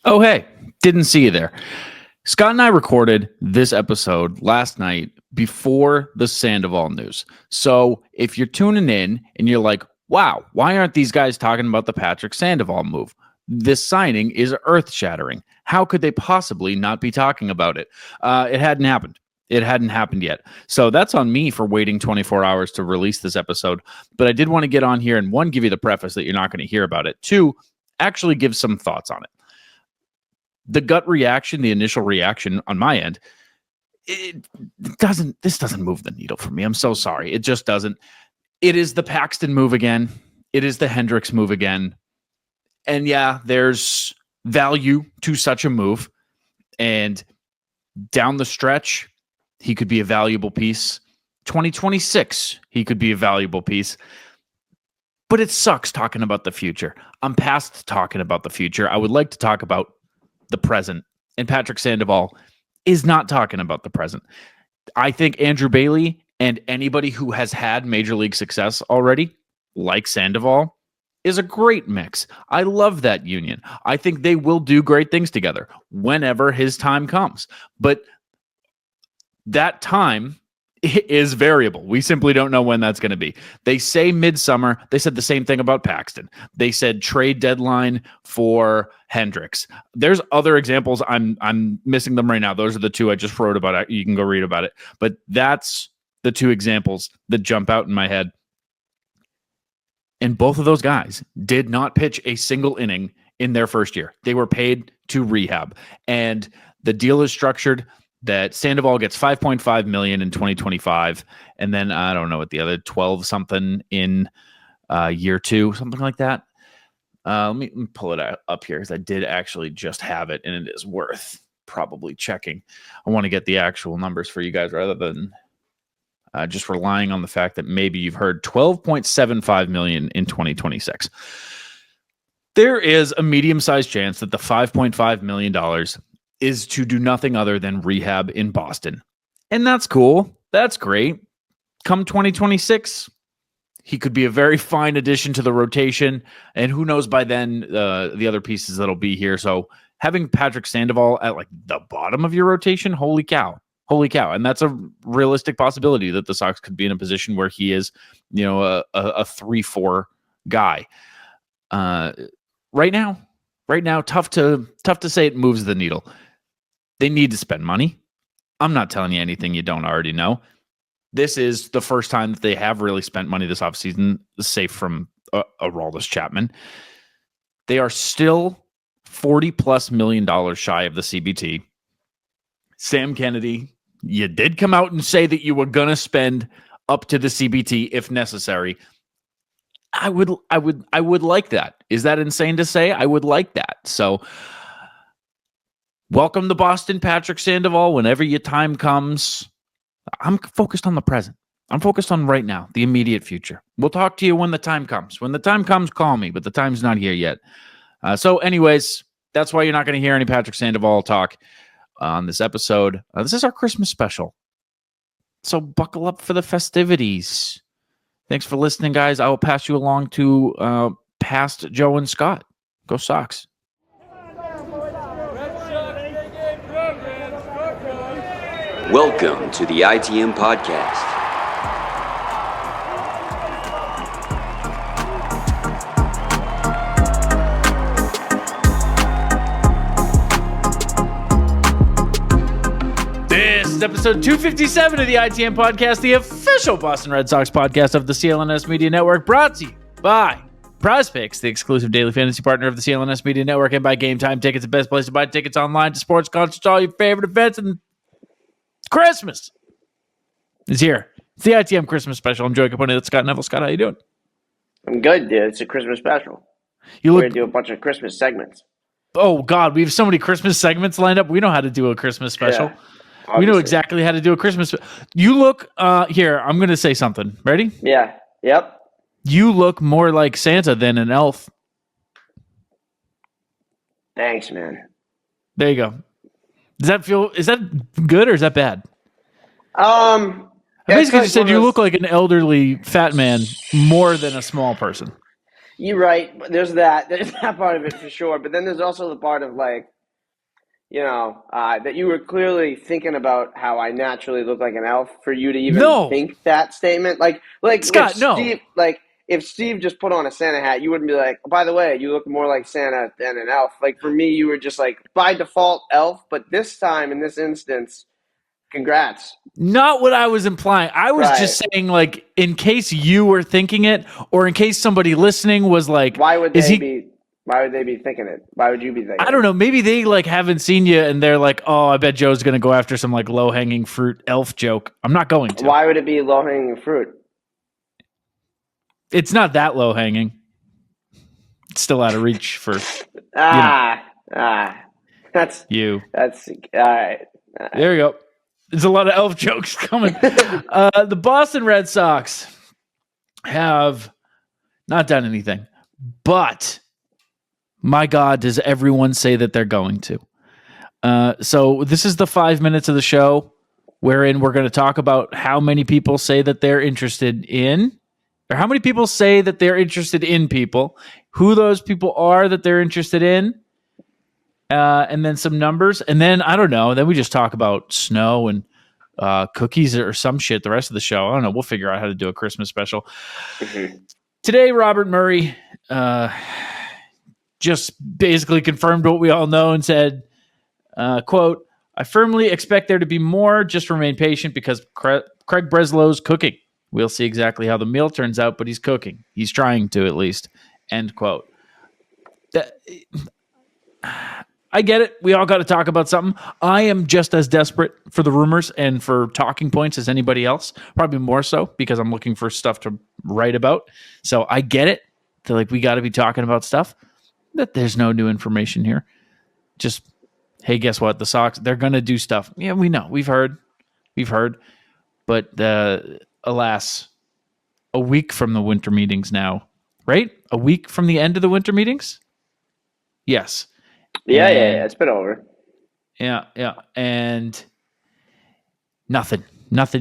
Oh, hey, didn't see you there. Scott and I recorded this episode last night before the Sandoval news. So if you're tuning in and you're like, wow, why aren't these guys talking about the Patrick Sandoval move? This signing is earth-shattering. How could they possibly not be talking about it? It hadn't happened. It hadn't happened yet. So that's on me for waiting 24 hours to release this episode. But I did want to get on here and, one, give you the preface that you're not going to hear about it. Two, actually give some thoughts on it. The gut reaction, the initial reaction on my end, this doesn't move the needle for me. I'm so sorry. It just doesn't. It is the Paxton move again. It is the Hendricks move again. And yeah, there's value to such a move. And down the stretch, he could be a valuable piece. 2026, he could be a valuable piece. But it sucks talking about the future. I'm past talking about the future. I would like to talk about the present. And Patrick Sandoval is not talking about the present. I think Andrew Bailey and anybody who has had major league success already, like Sandoval, is a great mix. I love that union. I think they will do great things together whenever his time comes. But that time is variable. We simply don't know when that's going to be. They say midsummer. They said the same thing about Paxton. They said trade deadline for Hendricks. There's other examples. I'm missing them right now. Those are the two I just wrote about. You can go read about it. But that's the two examples that jump out in my head. And both of those guys did not pitch a single inning in their first year. They were paid to rehab. And the deal is structured that Sandoval gets $5.5 million in 2025, and then I don't know what the other 12 something in year two, something like that. Let me pull it up here because I did actually just have it, and it is worth probably checking. I want to get the actual numbers for you guys rather than just relying on the fact that maybe you've heard $12.75 million in 2026. There is a medium-sized chance that the $5.5 million is to do nothing other than rehab in Boston. And that's cool. That's great. Come 2026, he could be a very fine addition to the rotation. And who knows by then the other pieces that'll be here. So having Patrick Sandoval at like the bottom of your rotation, holy cow. Holy cow. And that's a realistic possibility that the Sox could be in a position where he is, a 3-4 guy. Right now, tough to say it moves the needle. They need to spend money. I'm not telling you anything you don't already know. This is the first time that they have really spent money this offseason, safe from Aroldis Chapman. They are still $40+ million shy of the CBT. Sam Kennedy, you did come out and say that you were going to spend up to the CBT if necessary. I would like that. Is that insane to say? I would like that. So welcome to Boston, Patrick Sandoval. Whenever your time comes, I'm focused on the present. I'm focused on right now, the immediate future. We'll talk to you when the time comes. When the time comes, call me, but the time's not here yet. So anyways, that's why you're not going to hear any Patrick Sandoval talk on this episode. This is our Christmas special. So buckle up for the festivities. Thanks for listening, guys. I will pass you along to past Joe and Scott. Go Sox. Welcome to the ITM Podcast. This is episode 257 of the ITM Podcast, the official Boston Red Sox podcast of the CLNS Media Network, brought to you by PrizePicks, the exclusive daily fantasy partner of the CLNS Media Network, and by GameTime Tickets, the best place to buy tickets online to sports, concerts, all your favorite events, and Christmas is here. It's the ITM Christmas Special. I'm Joey Capone. That's Scott Neville. Scott, how you doing? I'm good, dude. It's a Christmas special. We're going to do a bunch of Christmas segments. Oh, God. We have so many Christmas segments lined up. We know how to do a Christmas special. Yeah, we know exactly how to do a Christmas. You look here. I'm going to say something. Ready? Yeah. Yep. You look more like Santa than an elf. Thanks, man. There you go. Is that good or is that bad? I basically just said you look like an elderly fat man more than a small person. You're right. There's that. There's that part of it for sure. But then there's also the part of like, that you were clearly thinking about how I naturally look like an elf for you to even No, think that statement. Like Scott, no. if Steve just put on a Santa hat, you wouldn't be like, oh, by the way, you look more like Santa than an elf. Like for me, you were just like by default elf, but this time in this instance, congrats. Not what I was implying. I was just saying, like, in case you were thinking it, or in case somebody listening was like, Why would they be thinking it? Why would you be thinking I don't know. Maybe they like haven't seen you and they're like, oh, I bet Joe's going to go after some like low hanging fruit elf joke. I'm not going to. Why would it be low hanging fruit? It's not that low hanging. It's still out of reach for that's you. That's all right. There you go. There's a lot of elf jokes coming. The Boston Red Sox have not done anything, but my God, does everyone say that they're going to? So this is the 5 minutes of the show wherein we're going to talk about how many people say that they're interested in, or how many people say that they're interested in people, who those people are that they're interested in, and then some numbers. And then, I don't know, then we just talk about snow and cookies or some shit the rest of the show. I don't know. We'll figure out how to do a Christmas special. Mm-hmm. Today, Robert Murray just basically confirmed what we all know and said, quote, I firmly expect there to be more. Just remain patient because Craig Breslow's cooking. We'll see exactly how the meal turns out, but he's cooking. He's trying to, at least. End quote. I get it. We all got to talk about something. I am just as desperate for the rumors and for talking points as anybody else. Probably more so because I'm looking for stuff to write about. So I get it. That like we got to be talking about stuff. That there's no new information here. Just, hey, guess what? The Sox, they're going to do stuff. Yeah, we know. We've heard. But alas, a week from the winter meetings now, right? A week from the end of the winter meetings? Yes. Yeah. It's been over. Yeah. And nothing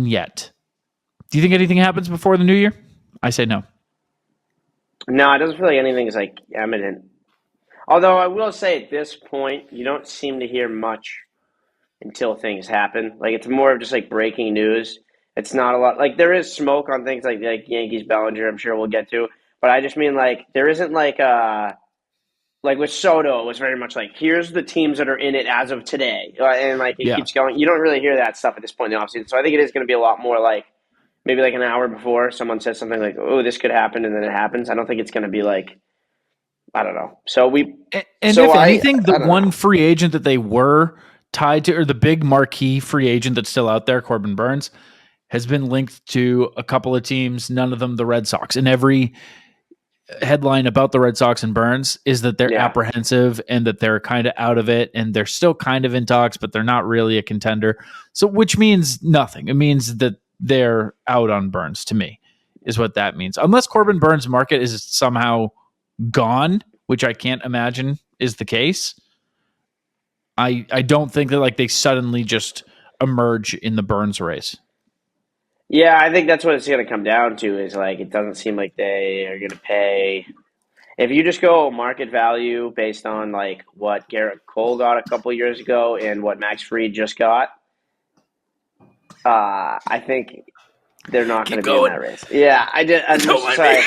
yet. Do you think anything happens before the new year? I say no. No, it doesn't feel like anything is like imminent. Although I will say at this point, you don't seem to hear much until things happen. Like it's more of just like breaking news. It's not a lot. Like there is smoke on things like Yankees Bellinger. I'm sure we'll get to. But I just mean like there isn't like with Soto, it was very much like here's the teams that are in it as of today, and like it keeps going. You don't really hear that stuff at this point in the offseason. So I think it is going to be a lot more like maybe like an hour before someone says something like, "Oh, this could happen," and then it happens. I don't think it's going to be like. I don't know. So if anything, the one free agent that they were tied to, or the big marquee free agent that's still out there, Corbin Burns, has been linked to a couple of teams, none of them the Red Sox. And every headline about the Red Sox and Burns is that they're apprehensive and that they're kind of out of it and they're still kind of in talks, but they're not really a contender. So, which means nothing. It means that they're out on Burns, to me, is what that means. Unless Corbin Burns' market is somehow gone, which I can't imagine is the case. I don't think that like they suddenly just emerge in the Burns race. Yeah, I think that's what it's going to come down to is like it doesn't seem like they are going to pay. If you just go market value based on like what Garrett Cole got a couple years ago and what Max Fried just got, I think they're not going to be in that race. Yeah, I did. I'm sorry.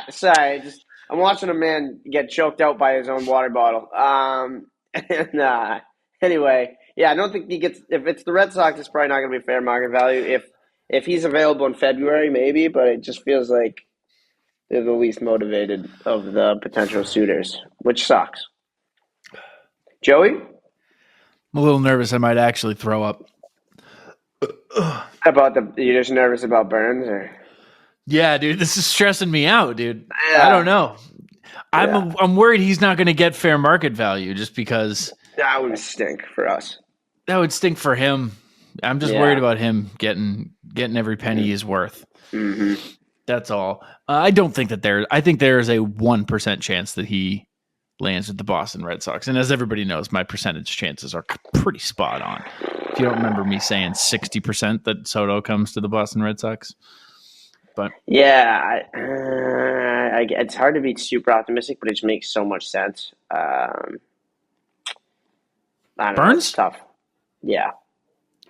Sorry. I'm watching a man get choked out by his own water bottle. Anyway, yeah, I don't think he gets. If it's the Red Sox, it's probably not going to be fair market value. If he's available in February, maybe, but it just feels like they're the least motivated of the potential suitors, which sucks. Joey? I'm a little nervous. I might actually throw up. You're just nervous about Burns, or? Yeah, dude, this is stressing me out, dude. Yeah. I don't know. I'm worried he's not going to get fair market value just because that would stink for us. That would stink for him. I'm just worried about him getting every penny he's worth. Mm-hmm. That's all. I don't think that I think there is a 1% chance that he lands with the Boston Red Sox. And as everybody knows, my percentage chances are pretty spot on. If you don't remember me saying 60% that Soto comes to the Boston Red Sox. But yeah, it's hard to be super optimistic, but it just makes so much sense. I don't know. It's Burns? tough. Yeah.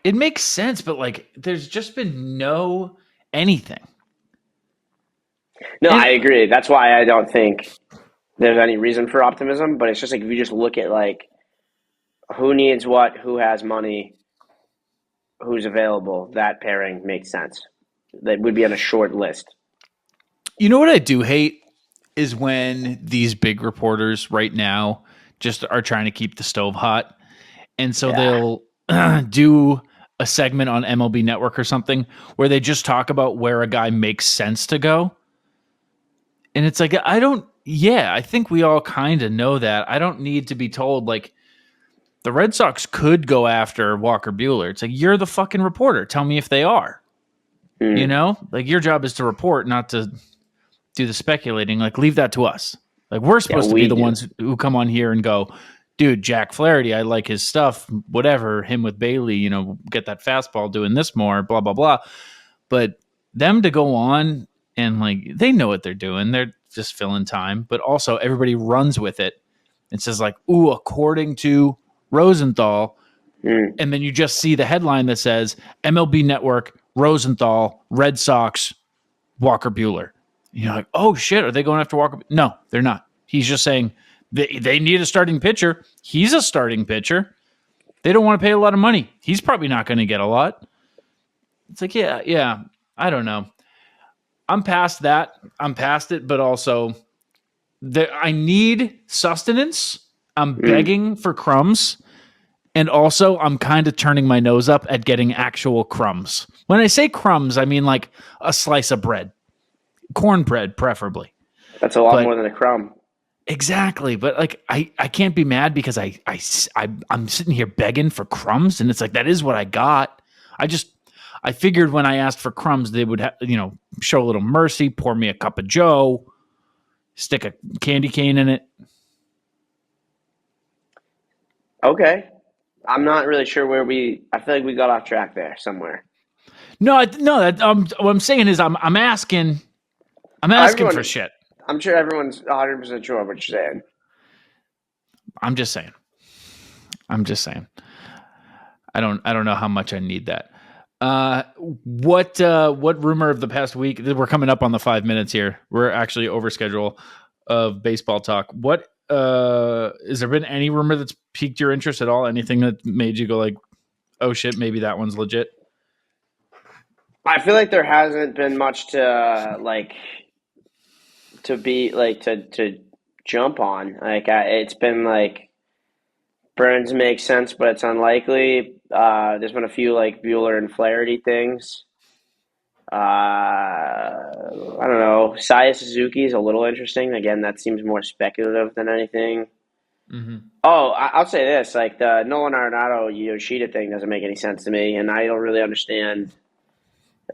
It makes sense, but like, there's just been no anything. No, And I agree. That's why I don't think there's any reason for optimism. But it's just like if you just look at like who needs what, who has money, who's available, that pairing makes sense. That would be on a short list. you know what I do hate is when these big reporters right now just are trying to keep the stove hot. And so Yeah. they'll do a segment on MLB Network or something where they just talk about where a guy makes sense to go. And it's like, I think we all kind of know that. I don't need to be told, like, the Red Sox could go after Walker Buehler. It's like, you're the fucking reporter. Tell me if they are. You know? Like, your job is to report, not to do the speculating. Like, leave that to us. Like, we're supposed to be the ones who come on here and go, dude, Jack Flaherty, I like his stuff, whatever, him with Bailey, get that fastball doing this more, blah, blah, blah. But them to go on and, like, they know what they're doing. They're just filling time. But also, everybody runs with it and says, like, ooh, according to Rosenthal. And then you just see the headline that says MLB Network, Rosenthal, Red Sox, Walker Buehler. You're like, oh, shit, are they going after Walker? No, they're not. He's just saying they need a starting pitcher. He's a starting pitcher. They don't want to pay a lot of money. He's probably not going to get a lot. It's like, yeah, I don't know. I'm past that. I'm past it, but also I need sustenance. I'm begging for crumbs. And also, I'm kind of turning my nose up at getting actual crumbs. When I say crumbs, I mean like a slice of bread. Cornbread, preferably. That's a lot more than a crumb. Exactly. But like, I can't be mad because I'm sitting here begging for crumbs. And it's like, that is what I got. I figured when I asked for crumbs, they would show a little mercy, pour me a cup of Joe, stick a candy cane in it. Okay. I'm not really sure I feel like we got off track there somewhere. No. What I'm saying is I'm asking for shit. I'm sure everyone's 100% sure what you're saying. I'm just saying. I don't know how much I need that. What rumor of the past week? We're coming up on the 5 minutes here. We're actually over schedule of baseball talk. What has there been any rumor that's piqued your interest at all? Anything that made you go like, oh shit, maybe that one's legit? I feel like there hasn't been much to jump on. Like it's been like Burns makes sense, but it's unlikely. There's been a few like Bueller and Flaherty things. I don't know. Saya Suzuki is a little interesting. Again, that seems more speculative than anything. Mm-hmm. Oh, I'll say this: like the Nolan Arenado Yoshida thing doesn't make any sense to me, and I don't really understand.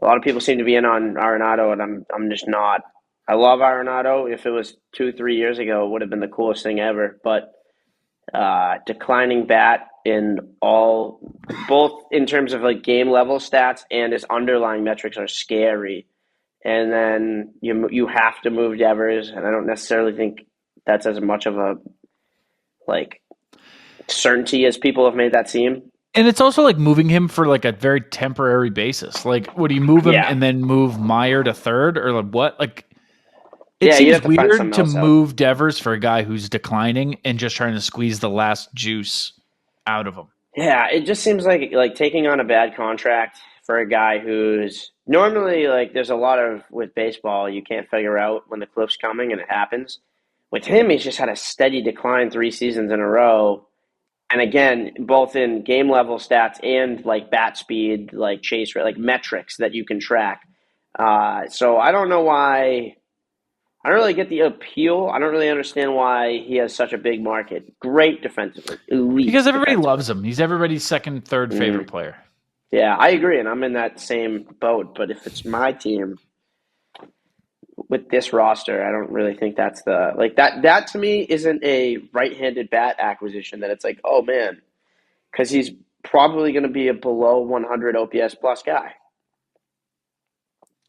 A lot of people seem to be in on Arenado, and I'm just not. I love Arenado. If it was 2-3 years ago, it would have been the coolest thing ever. But declining bat in both in terms of like game level stats and his underlying metrics are scary. And then you have to move Devers, and I don't necessarily think that's as much of a like certainty as people have made that seem. And it's also like moving him for like a very temporary basis. Like, would you move him and then move Meyer to third, or like what? Like, it seems weird to move Devers for a guy who's declining and just trying to squeeze the last juice out of him. Yeah, it just seems like taking on a bad contract for a guy who's normally like there's a lot of with baseball you can't figure out when the cliff's coming and it happens. With him, he's just had a steady decline 3 seasons in a row. And again, both in game level stats and like bat speed, like chase rate, like metrics that you can track. So I don't know why. I don't really get the appeal. I don't really understand why he has such a big market. Great defensively, elite. Because everybody loves him. He's everybody's second, third favorite player. Yeah, I agree, and I'm in that same boat. But if it's my team with this roster, I don't really think that's the like that. That to me isn't a right-handed bat acquisition. That it's like, oh man, because he's probably going to be a below 100 OPS plus guy.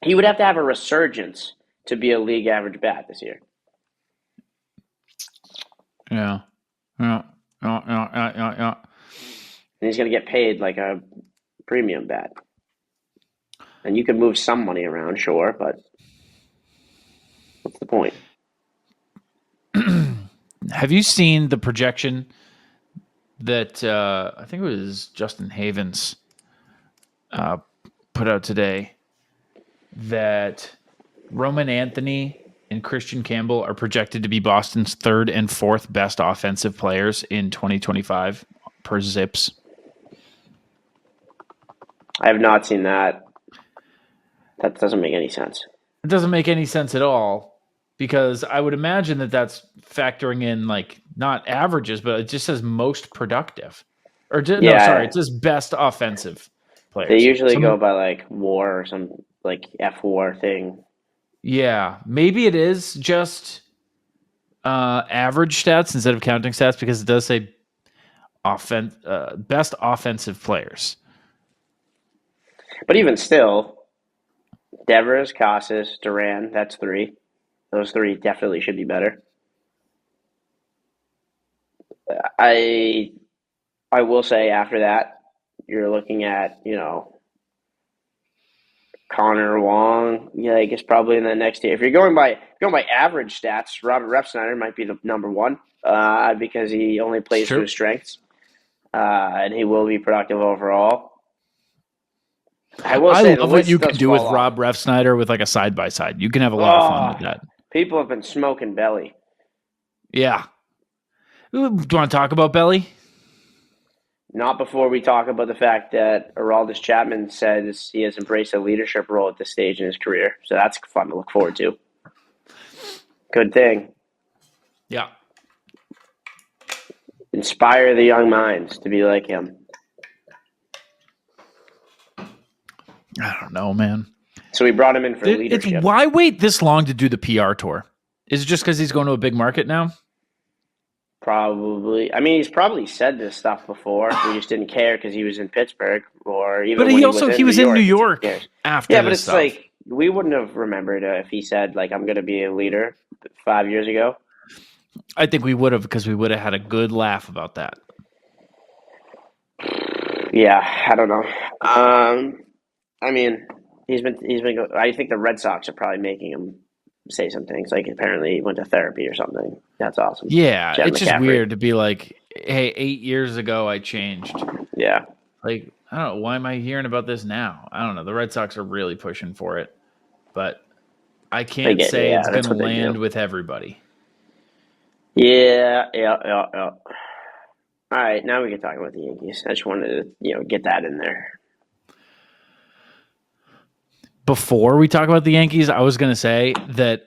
He would have to have a resurgence to be a league average bat this year. Yeah. going to get paid like a premium bat. And you can move some money around, sure, but what's the point? Have you seen the projection that I think it was Justin Havens put out today that Roman Anthony and Christian Campbell are projected to be Boston's third and fourth best offensive players in 2025 per Zips? I have not seen that. That doesn't make any sense. It doesn't make any sense at all because I would imagine that that's factoring in like not averages, but it just says most productive. Or no, sorry, it says best offensive players. They usually go by like WAR or some like F4 thing. Yeah, maybe it is just average stats instead of counting stats because it does say best offensive players. But even still, Devers, Casas, Duran, that's 3. Those 3 definitely should be better. I will say after that, you're looking at, Connor Wong. Yeah, I guess probably in the next year. If you're going by average stats, Robert Refsnyder might be the number 1 because he only plays to his strengths, and he will be productive overall. I love what you can do with Rob Refsnyder with like a side-by-side. You can have a lot of fun with that. People have been smoking Belly. Yeah. Do you want to talk about Belly? Not before we talk about the fact that Aroldis Chapman says he has embraced a leadership role at this stage in his career. So that's fun to look forward to. Good thing. Yeah. Inspire the young minds to be like him. I don't know, man. So we brought him in for leadership. Why wait this long to do the PR tour? Is it just because he's going to a big market now? Probably. I mean, he's probably said this stuff before. We just didn't care because he was in Pittsburgh, or even. But he was in New York after. Yeah, but it's stuff. like we wouldn't have remembered if he said like I'm going to be a leader 5 years ago. I think we would have because we would have had a good laugh about that. Yeah, I don't know. I mean, he's been. I think the Red Sox are probably making him say some things. Like apparently he went to therapy or something. That's awesome. Yeah, it's just weird to be like, hey, 8 years ago I changed. Yeah. Like, I don't know. Why am I hearing about this now? I don't know. The Red Sox are really pushing for it. But I can't say it's going to land with everybody. Yeah. All right, now we can talk about the Yankees. I just wanted to, get that in there. Before we talk about the Yankees, I was going to say that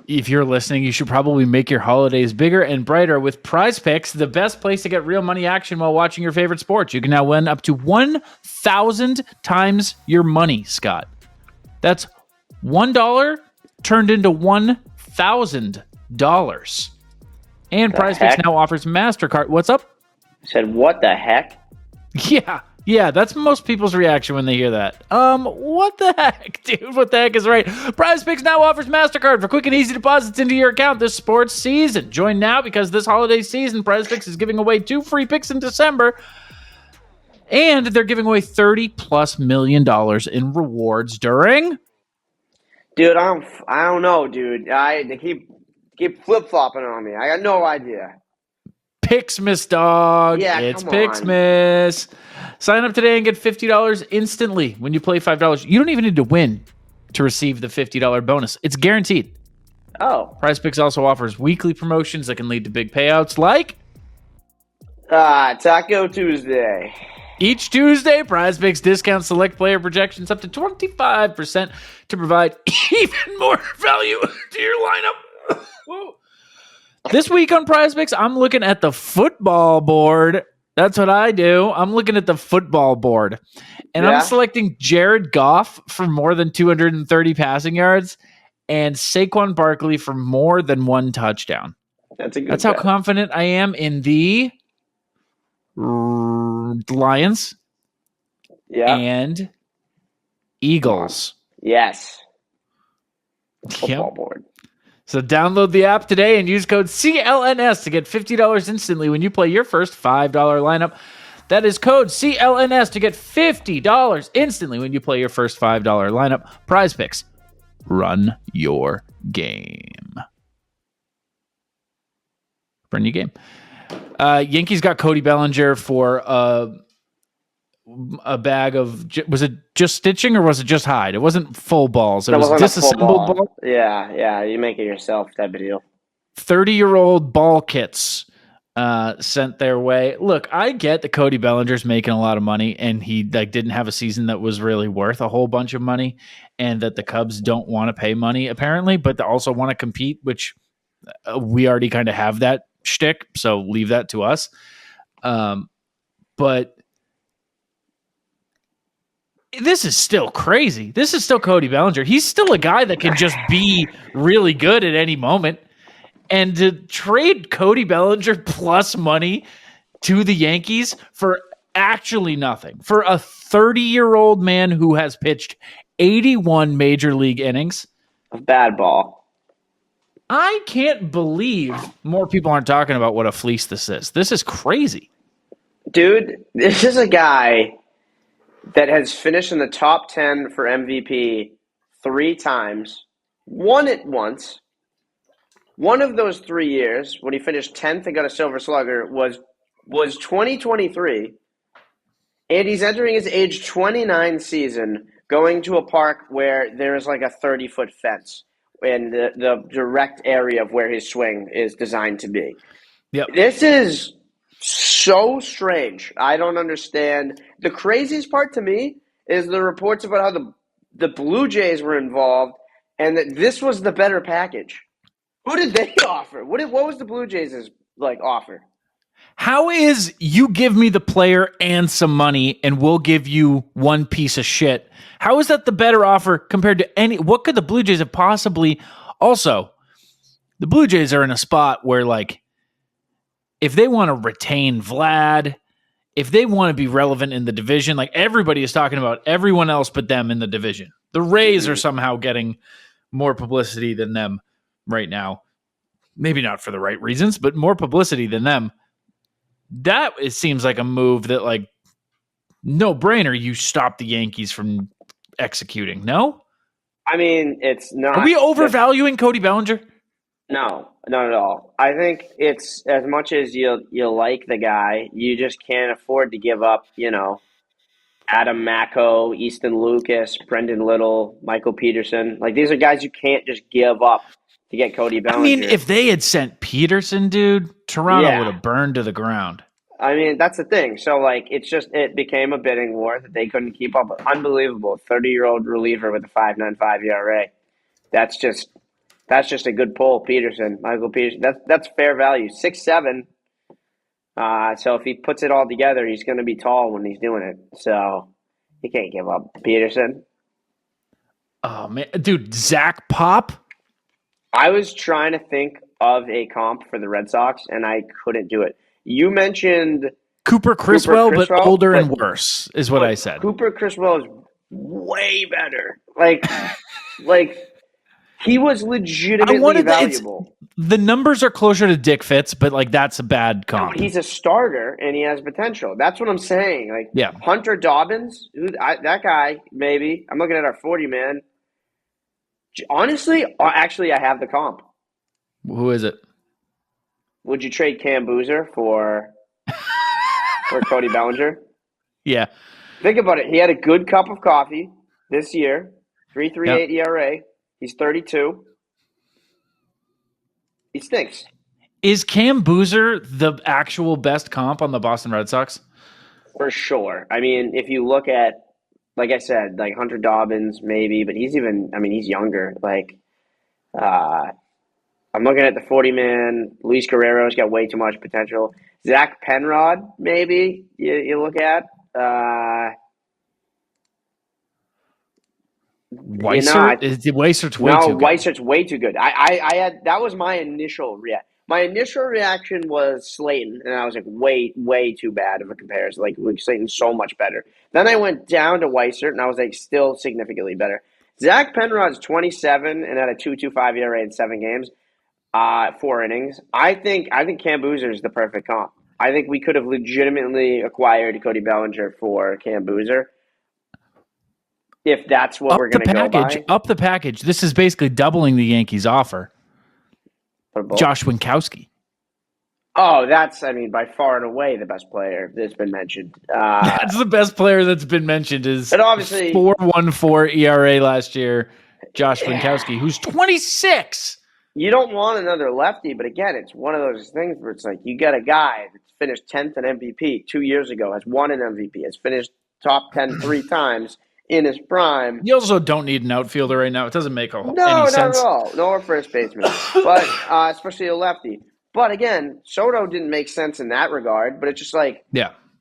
if you're listening, you should probably make your holidays bigger and brighter with PrizePicks, the best place to get real money action while watching your favorite sports. You can now win up to 1,000 times your money, Scott. That's $1 turned into $1,000. And PrizePicks now offers MasterCard. What's up? I said, what the heck? Yeah, that's most people's reaction when they hear that. What the heck, dude? What the heck is right? PrizePicks now offers MasterCard for quick and easy deposits into your account this sports season. Join now because this holiday season, PrizePicks is giving away 2 free picks in December. And they're giving away $30+ million in rewards during... Dude, I don't know, dude. They keep flip-flopping on me. I got no idea. Pixmas, dog. Yeah, it's Pixmas. Sign up today and get $50 instantly when you play $5. You don't even need to win to receive the $50 bonus. It's guaranteed. Oh. PrizePicks also offers weekly promotions that can lead to big payouts like... Taco Tuesday. Each Tuesday, PrizePicks discounts select player projections up to 25% to provide even more value to your lineup. Whoa. This week on PrizePicks, I'm looking at the football board. That's what I do. I'm looking at the football board. And I'm selecting Jared Goff for more than 230 passing yards and Saquon Barkley for more than 1 touchdown. That's how confident I am in the Lions and Eagles. Yes. Football board. So download the app today and use code CLNS to get $50 instantly when you play your first $5 lineup. That is code CLNS to get $50 instantly when you play your first $5 lineup. PrizePicks. Run your game. Run your game. Yankees got Cody Bellinger for a bag of, was it just stitching or was it just hide? It wasn't full balls. It was disassembled ball. Yeah, you make it yourself type of deal. 30-year-old ball kits sent their way. Look, I get that Cody Bellinger's making a lot of money and he didn't have a season that was really worth a whole bunch of money, and that the Cubs don't want to pay money apparently, but they also want to compete, which we already kind of have that shtick, so leave that to us. But this is still crazy. This is still Cody Bellinger. He's still a guy that can just be really good at any moment. And to trade Cody Bellinger plus money to the Yankees for actually nothing, for a 30-year-old man who has pitched 81 major league innings of bad ball. I can't believe more people aren't talking about what a fleece this is. This is crazy. Dude, this is a guy that has finished in the top 10 for MVP 3 times, won it once. One of those 3 years, when he finished 10th and got a Silver Slugger, was 2023. And he's entering his age 29 season, going to a park where there is like a 30-foot fence in the direct area of where his swing is designed to be. Yep. This is so strange. I don't understand. The craziest part to me is the reports about how the Blue Jays were involved and that this was the better package. Who did they offer? What was the Blue Jays' offer? How is you give me the player and some money and we'll give you one piece of shit? How is that the better offer compared to any? What could the Blue Jays have possibly? Also, the Blue Jays are in a spot where, if they want to retain Vlad, if they want to be relevant in the division, everybody is talking about everyone else but them in the division. The Rays are somehow getting more publicity than them right now. Maybe not for the right reasons, but more publicity than them. That it seems like a move that no brainer. You stop the Yankees from executing. No, I mean it's not. Are we overvaluing Cody Bellinger? No, not at all. I think it's as much as you like the guy, you just can't afford to give up. Adam Macko, Easton Lucas, Brendan Little, Michael Peterson. These are guys you can't just give up to get Cody Bellinger. I mean, if they had sent Peterson, dude, Toronto would have burned to the ground. I mean, that's the thing. So, it became a bidding war that they couldn't keep up with. Unbelievable. 30-year-old reliever with a 5.95 ERA. That's just a good pull, Peterson. Michael Peterson. That's fair value. 6'7". So if he puts it all together, he's going to be tall when he's doing it. So you can't give up Peterson. Oh, man. Dude, Zach Pop? I was trying to think of a comp for the Red Sox, and I couldn't do it. You mentioned Cooper Criswell, but older and worse, is what I said. Cooper Criswell is way better. He was legitimately valuable. The numbers are closer to Dick Fitz, but that's a bad comp. No, he's a starter, and he has potential. That's what I'm saying. Yeah. Hunter Dobbins, that guy, maybe. I'm looking at our 40-man. Honestly, actually, I have the comp. Who is it? Would you trade Cam Boozer for Cody Bellinger? Yeah. Think about it. He had a good cup of coffee this year, 3.38 ERA. He's 32. He stinks. Is Cam Boozer the actual best comp on the Boston Red Sox? For sure. I mean, if you look at, like I said, Hunter Dobbins, maybe, but he's younger. I'm looking at the 40-man. Luis Guerrero's got way too much potential. Zach Penrod, maybe you look at. Weissert? Weissert's way too good. No, Weissert's way too good. I had that was my initial reaction. My initial reaction was Slayton, and I was way too bad of a comparison. Slayton's so much better. Then I went down to Weissert, and I was still significantly better. Zach Penrod's 27 and had a 2.25 ERA in 7 games, 4 innings. I think Cam Boozer is the perfect comp. I think we could have legitimately acquired Cody Bellinger for Cam Boozer if that's what we're going to go by. Up the package. This is basically doubling the Yankees' offer. Josh Winkowski. Oh, that's, by far and away the best player that's been mentioned. That's the best player that's been mentioned is and obviously 4.14 ERA last year, Josh Winkowski, who's 26. You don't want another lefty, but again, it's one of those things where it's like you got a guy that's finished 10th in MVP 2 years ago, has won an MVP, has finished top 10 3 times in his prime. You also don't need an outfielder right now. It doesn't make any sense. No, not at all. Nor a first baseman, but especially a lefty. But again, Soto didn't make sense in that regard, but it's just like,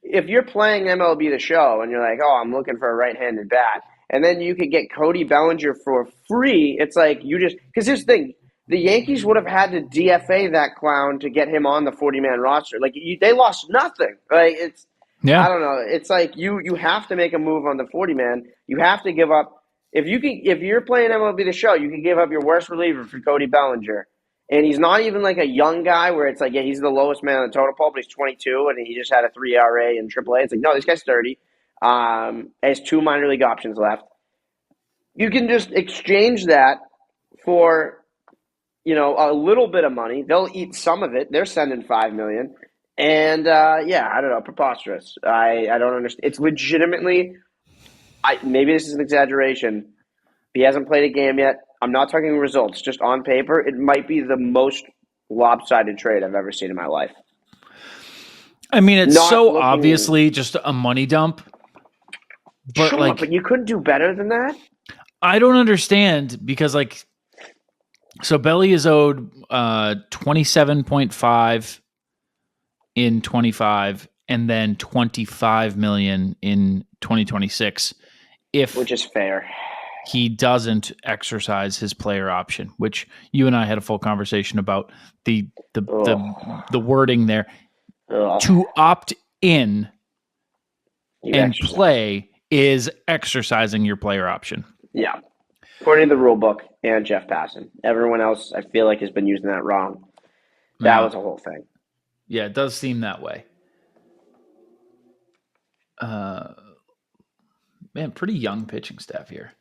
if you're playing MLB The Show and you're like, oh, I'm looking for a right-handed bat, and then you could get Cody Bellinger for free, it's like you just – because here's the thing. The Yankees would have had to DFA that clown to get him on the 40-man roster. Like, they lost nothing. Like, I don't know. It's like you have to make a move on the 40-man. You have to give up – if you're playing MLB The Show, you can give up your worst reliever for Cody Bellinger. And he's not even like a young guy where it's like, yeah, he's the lowest man on the total poll, but he's 22 and he just had a 3 ERA in AAA. It's like, no, this guy's 30. Has 2 minor league options left. You can just exchange that for, a little bit of money. They'll eat some of it. They're sending $5 million. And, I don't know, preposterous. I don't understand. It's legitimately, maybe this is an exaggeration. He hasn't played a game yet. I'm not talking results, just on paper. It might be the most lopsided trade I've ever seen in my life. I mean, it's so obviously just a money dump. But sure, but you couldn't do better than that? I don't understand because, so Belly is owed 27.5 in 25 and then $25 million in 2026. Which is fair. He doesn't exercise his player option, which you and I had a full conversation about the wording there. To opt in and play is exercising your player option. Yeah. According to the rule book and Jeff Passan. Everyone else, I feel like, has been using that wrong. That was a whole thing. Yeah, it does seem that way. Man, pretty young pitching staff here.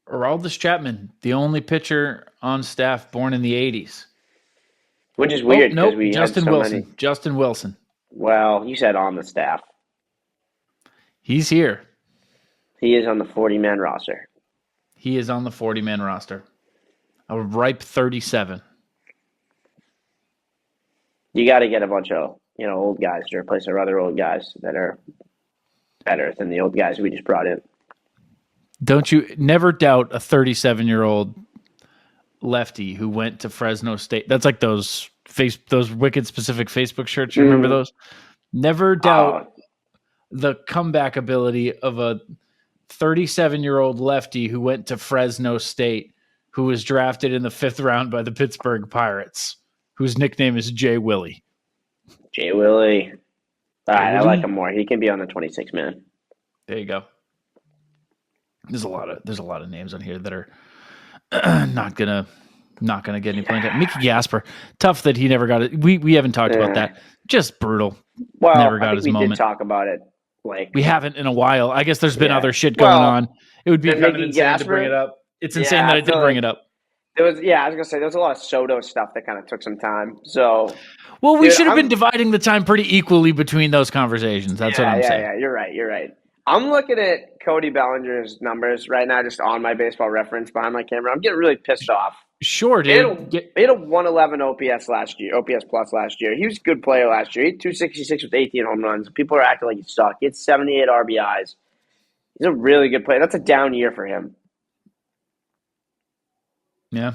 Aroldis Chapman, the only pitcher on staff born in the 80s. Which is weird because we Justin had so Wilson. many. Justin Wilson. Well, you said on the staff. He's here. He is on the 40-man roster. He is on the 40-man roster. A ripe 37. You got to get a bunch of old guys to replace our other old guys that are better than the old guys we just brought in. Don't you never doubt a 37-year-old lefty who went to Fresno State. That's like those Wicked Specific Facebook shirts. You remember those? Never doubt the comeback ability of a 37-year-old lefty who went to Fresno State, who was drafted in the 5th round by the Pittsburgh Pirates, whose nickname is Jay Willie. Jay Willie. All right, I like him more. He can be on the 26-man. There you go. There's a lot of names on here that are not gonna get any playing time. Mickey Gasper, tough that he never got it. We haven't talked about that. Just brutal. Well, never got his we moment. Did talk about it. We haven't in a while. I guess there's been other shit going on. It would be kind of insane to bring it up. It's insane that I did bring it up. I was gonna say there was a lot of Soto stuff that kind of took some time. So, we should have been dividing the time pretty equally between those conversations. That's what I'm saying. Yeah, you're right. I'm looking at Cody Bellinger's numbers right now, just on my Baseball Reference behind my camera. I'm getting really pissed off. Sure, dude. He had a 111 OPS last year, OPS plus last year. He was a good player last year. He had 266 with 18 home runs. People are acting like he sucked. He had 78 RBIs. He's a really good player. That's a down year for him. Yeah.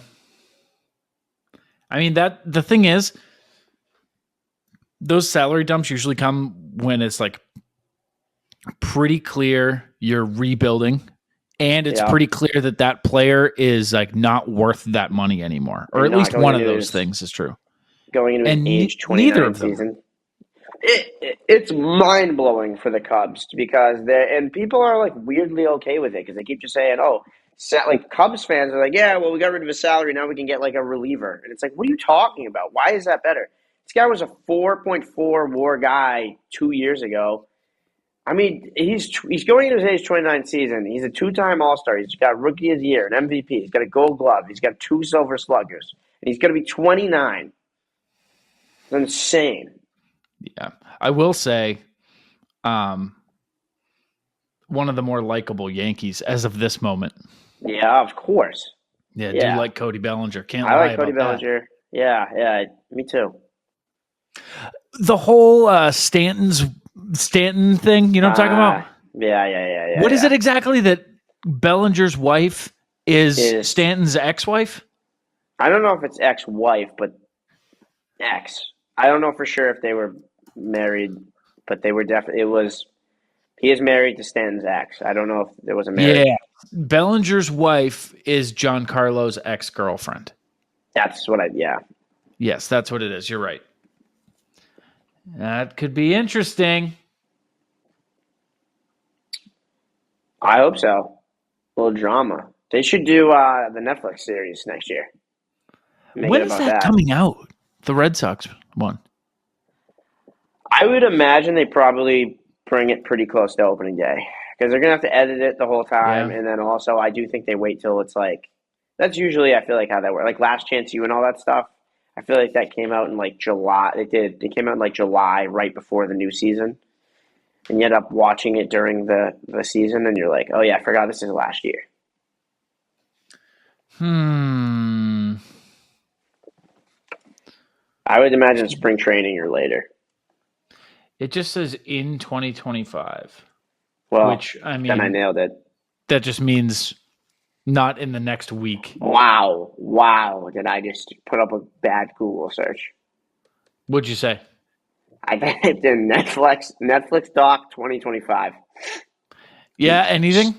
I mean, the thing is, those salary dumps usually come when it's like pretty clear you're rebuilding, and it's pretty clear that player is like not worth that money anymore, or at least one of those things is true. Going into an age 29 season, it's mind blowing for the Cubs because people are like weirdly okay with it because they keep just saying, like Cubs fans are like, yeah, well, we got rid of his salary, now we can get like a reliever, and it's like, what are you talking about? Why is that better? This guy was a 4.4 WAR guy 2 years ago. I mean, he's going into his age 29 season. He's a 2-time All-Star. He's got Rookie of the Year, an MVP. He's got a Gold Glove. He's got 2 Silver Sluggers, and he's going to be 29. It's insane. Yeah, I will say, one of the more likable Yankees as of this moment. Yeah, of course. Yeah, do like Cody Bellinger. Can't I lie like Cody about Bellinger. that. Yeah, me too. The whole Stanton thing, you know what I'm talking about? Yeah. What is it exactly that Bellinger's wife is Stanton's ex-wife? I don't know if it's ex-wife, but ex. I don't know for sure if they were married, but they were definitely. He is married to Stanton's ex. I don't know if there was a marriage. Yeah, Bellinger's wife is Giancarlo's ex-girlfriend. That's what Yes, that's what it is. You're right. That could be interesting. I hope so. A little drama. They should do the Netflix series next year. When is that coming out? The Red Sox one. I would imagine they probably bring it pretty close to opening day because they're going to have to edit it the whole time. Yeah. And then also I do think they wait till it's like – that's usually I feel like how that works. Like Last Chance U and all that stuff. I feel like that came out in like July. They came out in like July right before the new season. And you end up watching it during the season and you're like, oh yeah, I forgot this is last year. I would imagine spring training or later. It just says in 2025. Well, which, I mean, then I nailed it. That just means not in the next week. Wow. Did I just put up a bad Google search? What'd you say? I typed in Netflix doc 2025. Yeah, anything?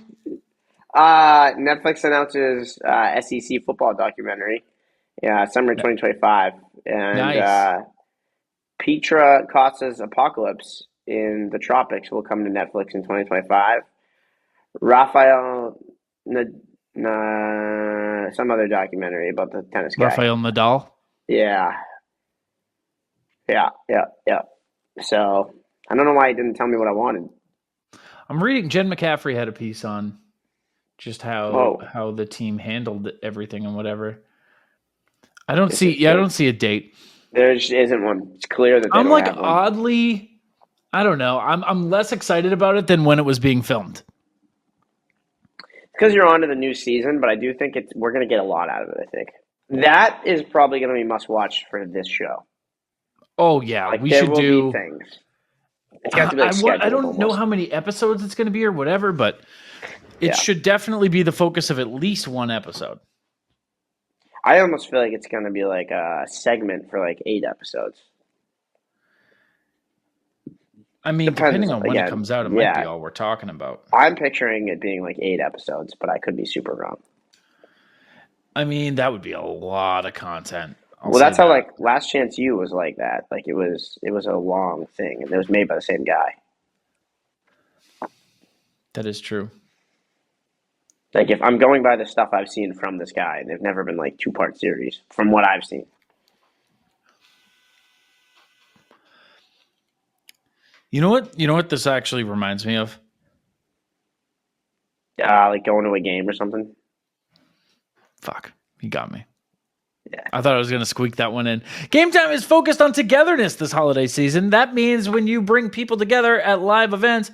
Netflix announces SEC football documentary. Yeah, summer 2025. And nice. Petra Costa's Apocalypse in the Tropics will come to Netflix in 2025. Rafael, some other documentary about the tennis guy. Rafael Nadal? Yeah. So, I don't know why he didn't tell me what I wanted. I'm reading Jen McCaffrey had a piece on just how the team handled everything and whatever. I don't see a date. There just isn't one. It's clear that I'm like oddly, I don't know. I'm less excited about it than when it was being filmed. Because you're on to the new season, but I do think we're going to get a lot out of it, I think. That is probably going to be must-watch for this show. Oh, yeah. Like, we should do things. It's got to be like I don't know how many episodes it's going to be or whatever, but it should definitely be the focus of at least one episode. I almost feel like it's going to be like a segment for like 8 episodes. I mean, depending on when it comes out, it might be all we're talking about. I'm picturing it being like 8 episodes, but I could be super wrong. I mean, that would be a lot of content. That's how like Last Chance U was like that. Like it was a long thing, and it was made by the same guy. That is true. Like if I'm going by the stuff I've seen from this guy, they've never been like 2-part series from what I've seen. You know what this actually reminds me of? Like going to a game or something. Fuck, you got me. Yeah. I thought I was going to squeak that one in. Game Time is focused on togetherness this holiday season. That means when you bring people together at live events.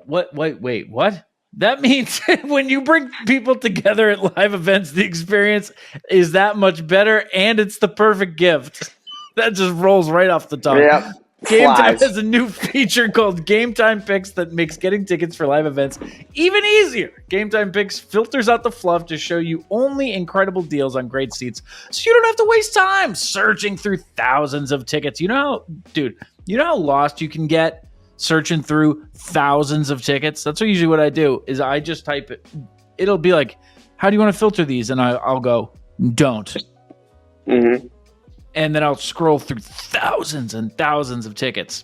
What? Wait, what? That means when you bring people together at live events, the experience is that much better, and it's the perfect gift. That just rolls right off the tongue. Yep. Game Time has a new feature called GameTime Picks that makes getting tickets for live events even easier. GameTime Picks filters out the fluff to show you only incredible deals on great seats, so you don't have to waste time searching through thousands of tickets. You know how lost you can get searching through thousands of tickets? That's usually what I do, is I just type it. It'll be like, how do you want to filter these? And I'll go, don't. Mm-hmm. And then I'll scroll through thousands and thousands of tickets.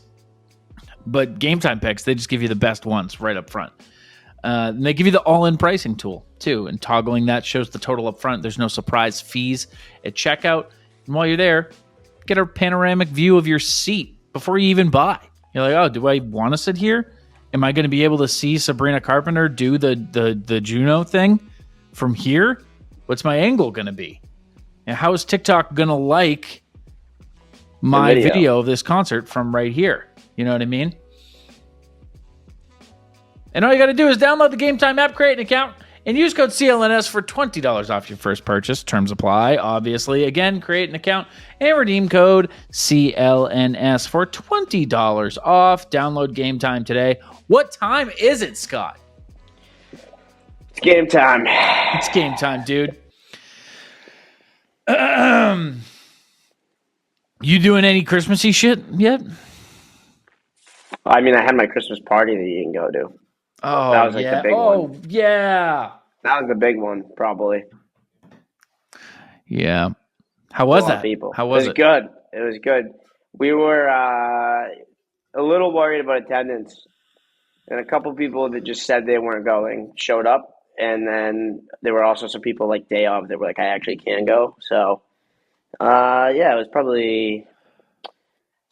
But Game Time Picks, they just give you the best ones right up front. And they give you the all-in pricing tool, too. And toggling that shows the total up front. There's no surprise fees at checkout. And while you're there, get a panoramic view of your seat before you even buy. You're like, oh, do I want to sit here? Am I going to be able to see Sabrina Carpenter do the Juno thing from here? What's my angle going to be? And how is TikTok going to like my video of this concert from right here? You know what I mean? And all you got to do is download the GameTime app, create an account, and use code CLNS for $20 off your first purchase. Terms apply, obviously. Again, create an account and redeem code CLNS for $20 off. Download GameTime today. What time is it, Scott? It's game time. It's game time, dude. You doing any Christmassy shit yet? I mean, I had my Christmas party that you can go to. Oh, that was like the big one. Yeah. That was the big one, probably. Yeah. How was that? People. How was it? It was good. It was good. We were a little worried about attendance. And a couple people that just said they weren't going showed up. And then there were also some people like day of that were like, I actually can go. So, yeah, it was probably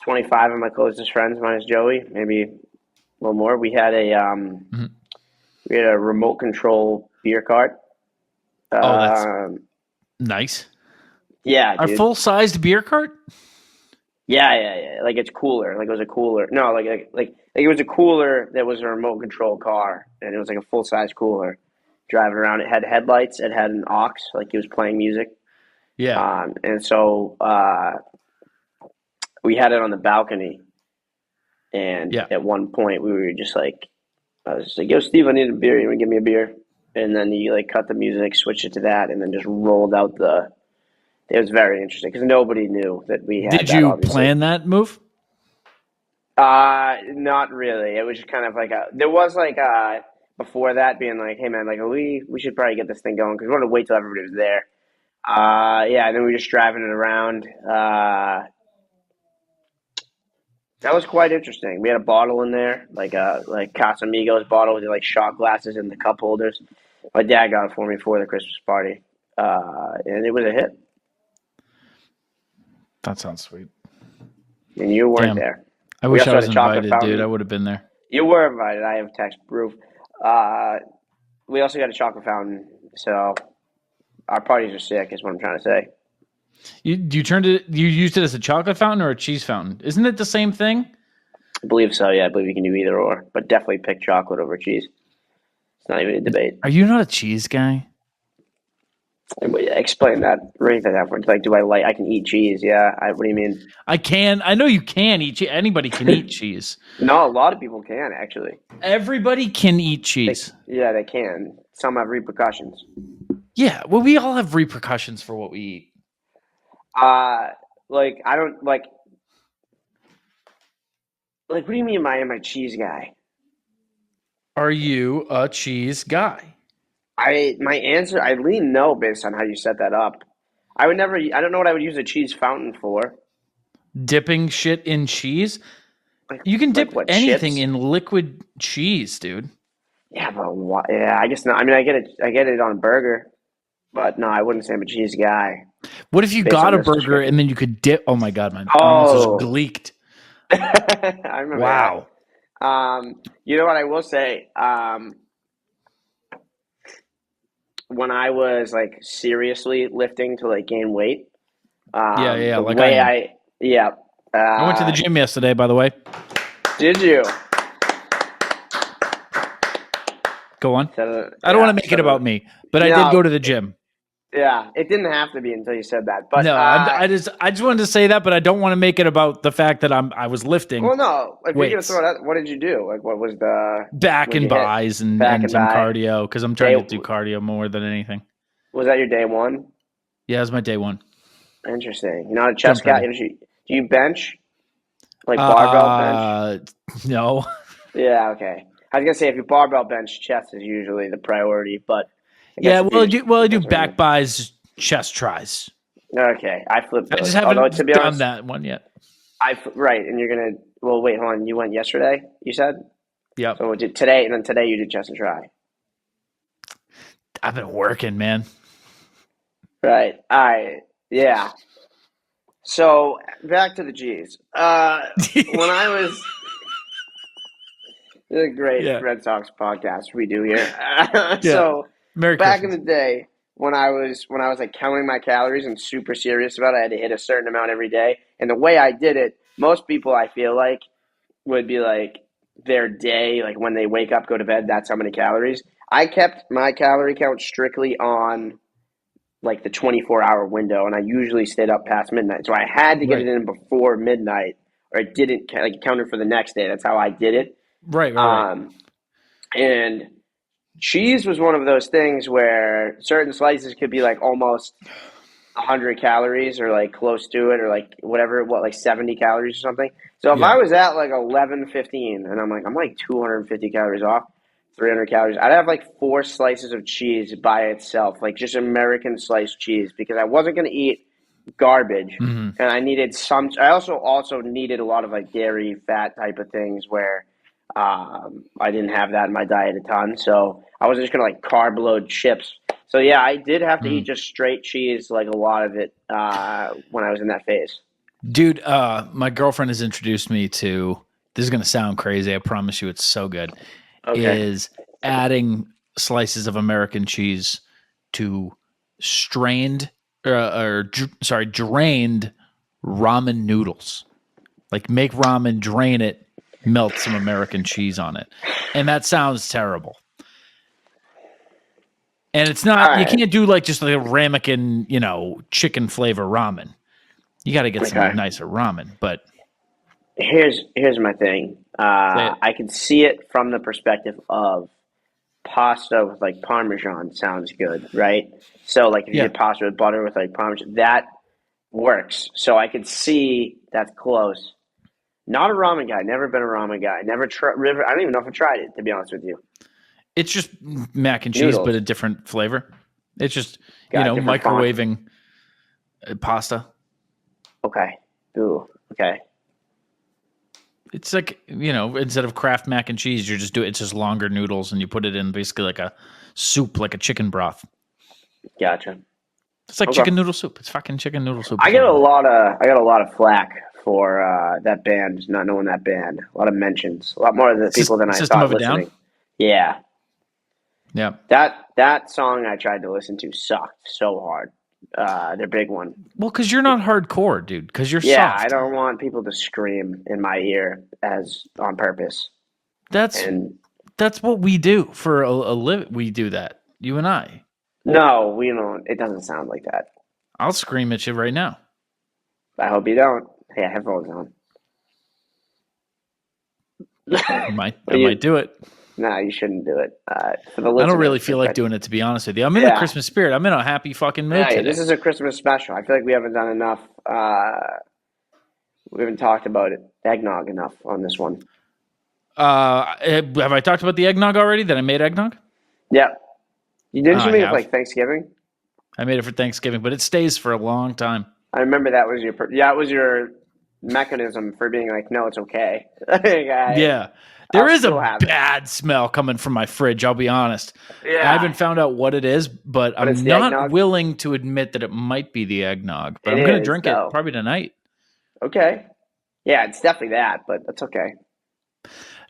25 of my closest friends minus Joey, maybe a little more. We had a remote control beer cart. Oh, that's nice. Yeah, a dude. Full-sized beer cart? Yeah. Like it's cooler. Like it was a cooler. No, like it was a cooler that was a remote control car, and it was like a full-size cooler. Driving around, it had headlights. It had an aux, like he was playing music. Yeah. And so we had it on the balcony, and at one point we were just like, I was just like, yo, Steve, I need a beer. You want to give me a beer? And then he like cut the music, switched it to that, and then just rolled out it was very interesting because nobody knew that we had. Did you plan that move? Not really. It was just kind of like there was like before that being like, hey man, like we should probably get this thing going because we wanted to wait till everybody was there. Yeah, and then we were just driving it around. That was quite interesting. We had a bottle in there, like Casamigos bottle with like shot glasses and the cup holders. My dad got it for me for the Christmas party, and it was a hit. That sounds sweet. And you weren't there. I wish I was invited, dude. I would have been there. You were invited. I have text proof. We also got a chocolate fountain, so our parties are sick, is what I'm trying to say. You used it as a chocolate fountain or a cheese fountain? Isn't it the same thing? I believe so, yeah. I believe you can do either or, but definitely pick chocolate over cheese. It's not even a debate. Are you not a cheese guy? Explain that. Rate that out. Like, I can eat cheese? Yeah. What do you mean? I can. I know you can eat cheese. Anybody can eat cheese. No, a lot of people can, actually. Everybody can eat cheese. They can. Some have repercussions. Yeah, well, we all have repercussions for what we eat. Like, I don't, like, what do you mean am I a cheese guy? Are you a cheese guy? My answer, I lean no based on how you set that up. I don't know what I would use a cheese fountain for. Dipping shit in cheese? You can dip anything chips? in liquid cheese, dude. Yeah, but what? Yeah, I guess not. I mean, I get it on a burger, but no, I wouldn't say I'm a cheese guy. What if you got a burger and then you could dip? Oh my god, my arms just gleeked. I remember. Wow. That. You know what I will say? When I was like seriously lifting to like gain weight. Yeah. The like way I went to the gym yesterday, by the way. Did you? Go on. I don't want to make it about me, but I did go to the gym. Yeah, it didn't have to be until you said that. But no, I just wanted to say that, but I don't want to make it about the fact that I was lifting. Well, no, if you're gonna throw it out, what did you do? Like, what was the back and buys and some cardio? Because I'm trying to do cardio more than anything. Was that your day one? Yeah, it was my day one. Interesting. You're not a chest guy. Do you bench? Like barbell bench? No. Yeah. Okay. I was gonna say if you barbell bench, chest is usually the priority, but. Yeah, I do back buys, chest tries. Okay, I flipped those. I just haven't done that one yet. Right, and you're going to – well, wait, hold on. You went yesterday, you said? Yep. So today, and then today you did chest and try. I've been working, man. Right. All right. Yeah. So back to the G's. When I was this is a great Yeah. Red Sox podcast we do here. Yeah. So Merry back Christmas. in the day when I was like counting my calories and super serious about it, I had to hit a certain amount every day. And the way I did it, most people I feel like would be like their day, like when they wake up, go to bed, that's how many calories. I kept my calorie count strictly on like the 24-hour window, and I usually stayed up past midnight. So I had to get Right. it in before midnight, or it didn't like counted for the next day. That's how I did it. Right. And cheese was one of those things where certain slices could be like almost 100 calories or like close to it or like whatever, like 70 calories or something. So if Yeah. I was at like 11:15 and I'm like 250 calories off, 300 calories, I'd have like 4 slices of cheese by itself, like just American sliced cheese, because I wasn't going to eat garbage. Mm-hmm. And I needed I also needed a lot of like dairy, fat type of things where I didn't have that in my diet a ton. So I was just going to like carb load chips. So yeah, I did have to eat just straight cheese, like a lot of it, when I was in that phase. Dude, my girlfriend has introduced me to, this is going to sound crazy, I promise you it's so good, Okay. is adding slices of American cheese to drained ramen noodles. Like make ramen, drain it, melt some American cheese on it. And that sounds terrible. And it's not, you can't do like just like a ramekin, chicken flavor ramen. You got to get some nicer ramen. But here's my thing. I can see it from the perspective of pasta with like Parmesan sounds good, right? So like if you get pasta with butter with like Parmesan, that works. So I could see that's close. Not a ramen guy. Never been a ramen guy. Never tried. I don't even know if I tried it, to be honest with you. it's just mac and cheese, Noodles. but a different flavor. It's just, Different microwaving pasta. Okay. Ooh. Okay. It's like, instead of Kraft mac and cheese, it's just longer noodles and you put it in basically like a soup, like a chicken broth. Gotcha. It's like chicken noodle soup. It's fucking chicken noodle soup. I got a lot of flack for that band, not knowing that band. A lot of mentions. A lot more of the people than I System thought of a listening. Down? Yeah. Yeah. That song I tried to listen to sucked so hard. Their big one. Well, because you're not hardcore, dude. Because you're soft. I don't want people to scream in my ear as on purpose. That's what we do for a living. We do that. You and I. No, we don't. It doesn't sound like that. I'll scream at you right now. I hope you don't. Hey, I have headphones on. I might do it. No, you shouldn't do it. For the I don't really feel like doing it, to be honest with you. I'm in the Christmas spirit. I'm in a happy fucking mood today. This is a Christmas special. I feel like we haven't done enough. We haven't talked about it, eggnog enough on this one. Have I talked about the eggnog already? That I made eggnog? Yeah. You make it for like Thanksgiving? I made it for Thanksgiving, but it stays for a long time. I remember that was it was your mechanism for being like, no, it's okay. There is a bad smell coming from my fridge, I'll be honest. Yeah. I haven't found out what it is, but I'm not willing to admit that it might be the eggnog. But I'm going to drink it probably tonight. Okay. Yeah, it's definitely that, but that's okay.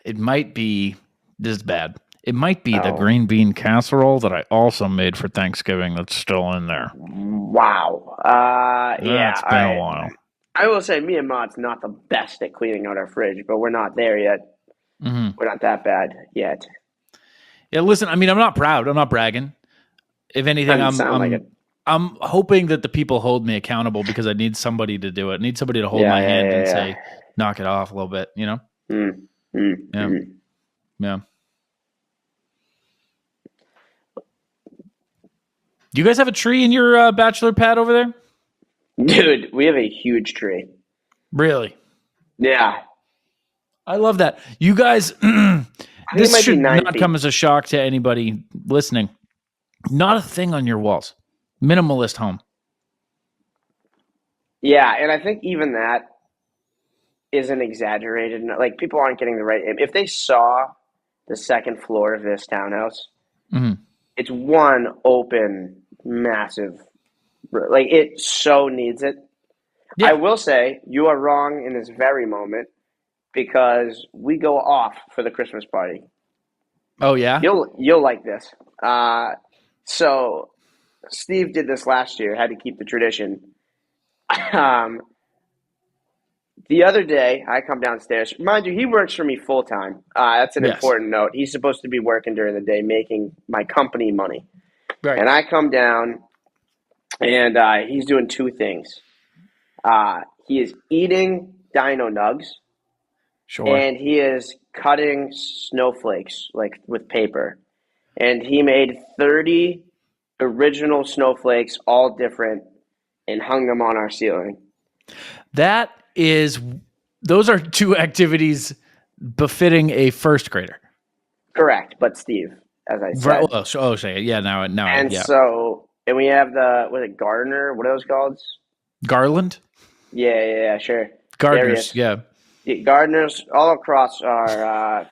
It might be, this is bad. It might be the green bean casserole that I also made for Thanksgiving that's still in there. Wow. It's been a while. I will say me and Maud's not the best at cleaning out our fridge, but we're not there yet. Mm-hmm. We're not that bad yet. Yeah, listen, I mean, I'm not proud. I'm not bragging. If anything, I'm hoping that the people hold me accountable because I need somebody to do it. I need somebody to hold my hand and say, knock it off a little bit, Yeah. Do you guys have a tree in your bachelor pad over there? Dude, we have a huge tree. Really? Yeah. I love that. You guys, this should not come as a shock to anybody listening. Not a thing on your walls. Minimalist home. Yeah, and I think even that isn't exaggerated. Like, people aren't getting the right... If they saw the second floor of this townhouse, it's one open, massive... Like, it so needs it. I Yeah. will say you are wrong in this very moment because we go off for the Christmas party. Oh yeah. You'll like this. So Steve did this last year. Had to keep the tradition. Um, the other day, I come downstairs. Mind you, he works for me full time. That's an Yes. important note. He's supposed to be working during the day, making my company money. Right. And I come down, and he's doing two things. He is eating Dino Nugs, Sure. and he is cutting snowflakes like with paper. And he made 30 original snowflakes, all different, and hung them on our ceiling. Those are two activities befitting a first grader. Correct, but Steve, as I said. Say yeah. Now, And yeah. so, and we have was it Gardner? What are those called? Garland, Yeah, sure. gardeners, Various yeah, gardeners all across our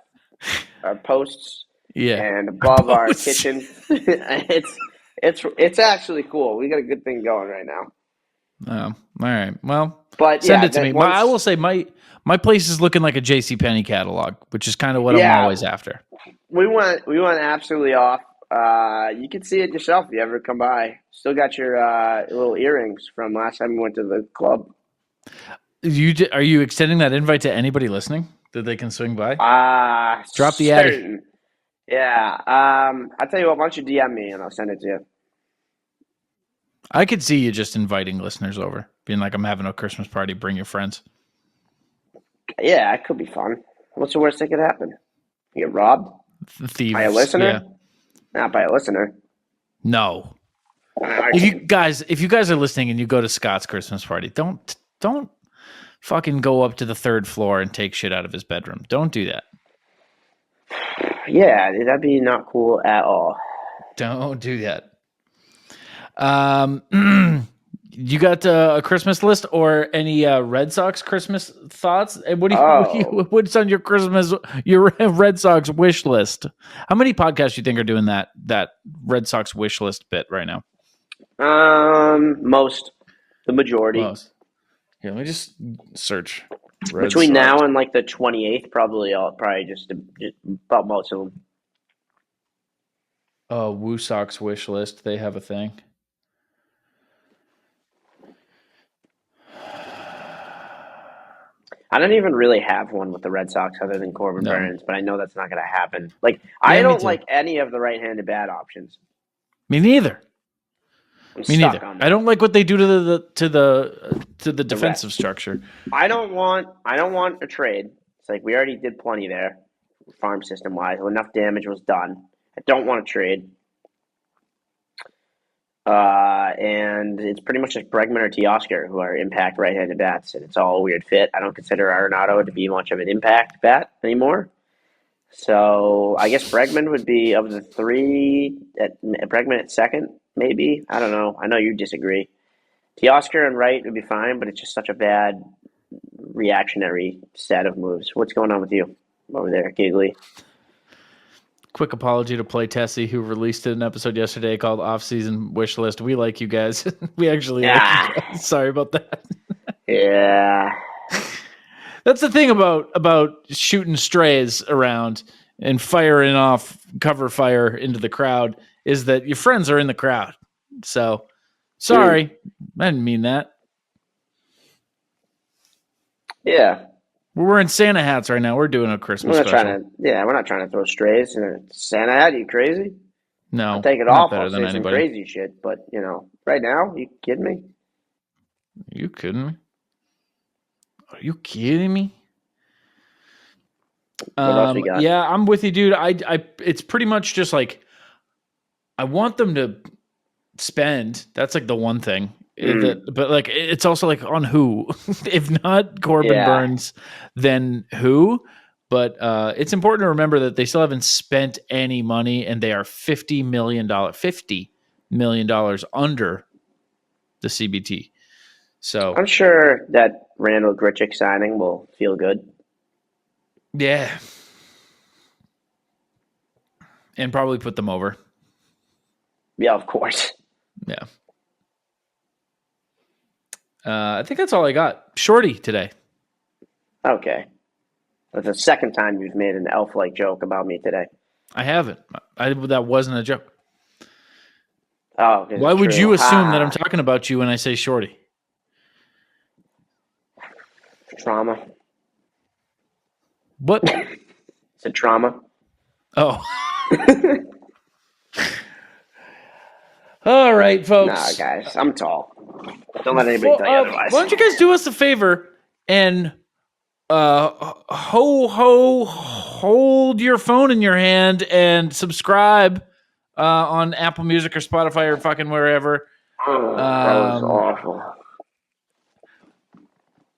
posts yeah. and above our Posts. kitchen. It's actually cool. We got a good thing going right now. Oh, all right. Well, But send yeah, it to me. once, I will say my place is looking like a JCPenney catalog, which is kind of what I'm always after. we went absolutely off. You can see it yourself if you ever come by. Still got your little earrings from last time we went to the club. Are you extending that invite to anybody listening that they can swing by? Drop the certain. Addy. Yeah. I'll tell you what, why don't you DM me and I'll send it to you. I could see you just inviting listeners over, being like, I'm having a Christmas party. Bring your friends. Yeah, it could be fun. What's the worst that could happen? You get robbed? Thieves. By a listener? Yeah. Not by a listener. No. If you guys are listening and you go to Scott's Christmas party, don't fucking go up to the third floor and take shit out of his bedroom. Don't do that. Yeah, that'd be not cool at all. Don't do that. You got a Christmas list or any Red Sox Christmas thoughts? What's on your Red Sox wish list? How many podcasts do you think are doing that Red Sox wish list bit right now? The majority. Most. Here, let me just search. Between now and like the 28th, probably just about most of them. Oh, Woo Sox wish list. They have a thing. I don't even really have one with the Red Sox other than Corbin No. Burns, but I know that's not going to happen. Like, I don't like any of the right-handed bat options. Me neither. Me neither. I don't like what they do to the defensive structure. I don't want a trade. It's like we already did plenty there, farm system wise. Enough damage was done. I don't want a trade. And it's pretty much just Bregman or Teoscar who are impact right-handed bats, and it's all a weird fit. I don't consider Arenado to be much of an impact bat anymore. So I guess Bregman would be of the three. Bregman at second, maybe. I don't know. I know you disagree. Teoscar and right would be fine, but it's just such a bad reactionary set of moves. What's going on with you over there, Giggly? Quick apology to Play Tessie, who released an episode yesterday called Offseason Wish List. We like you guys. We actually like you guys. Sorry about that. Yeah. That's the thing about shooting strays around and firing off cover fire into the crowd is that your friends are in the crowd. So, sorry. I didn't mean that. Yeah. We're wearing Santa hats right now. We're doing a Christmas special. We're not trying to throw strays in a Santa hat. Are you crazy? No. I'll take it off. I'll say some crazy shit. But, right now, you kidding me? Are you kidding me? Are you kidding me? What else we got? Yeah, I'm with you, dude. It's pretty much just like I want them to spend. That's like the one thing. But like it's also like on who? If not Corbin Burns, then who? But it's important to remember that they still haven't spent any money, and they are $50 million under the CBT. So I'm sure that Randall Grichuk signing will feel good. Yeah. And probably put them over. Yeah, of course. Yeah. I think that's all I got. Shorty today. Okay. That's the second time you've made an elf-like joke about me today. I haven't. That wasn't a joke. Oh, why would you assume that I'm talking about you when I say Shorty? Trauma. What? It's a trauma. Oh. All right, folks. Nah, guys, I'm tall. Don't let anybody tell you otherwise. Why don't you guys do us a favor and hold your phone in your hand and subscribe on Apple Music or Spotify or fucking wherever. Oh, that was awful.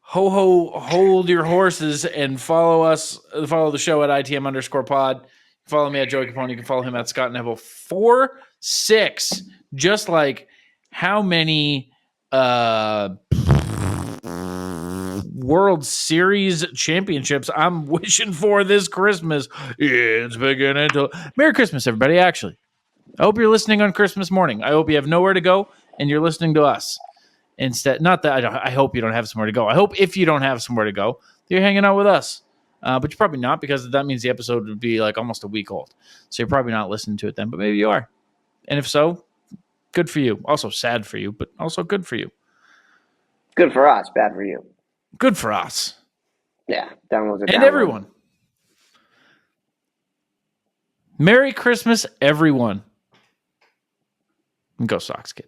Hold your horses and follow the show at ITM_pod. Follow me at Joey Capone. You can follow him at Scott Neville 46. Just like how many World Series championships I'm wishing for this Christmas. It's beginning to. Merry Christmas, everybody. Actually, I hope you're listening on Christmas morning. I hope you have nowhere to go and you're listening to us instead. Not that I hope you don't have somewhere to go. I hope if you don't have somewhere to go, you're hanging out with us. But you're probably not, because that means the episode would be like almost a week old. So you're probably not listening to it then, but maybe you are. And if so, good for you. Also sad for you, but also good for you. Good for us, bad for you. Good for us. Yeah, downloads and everyone. Merry Christmas, everyone. And go Sox, kid.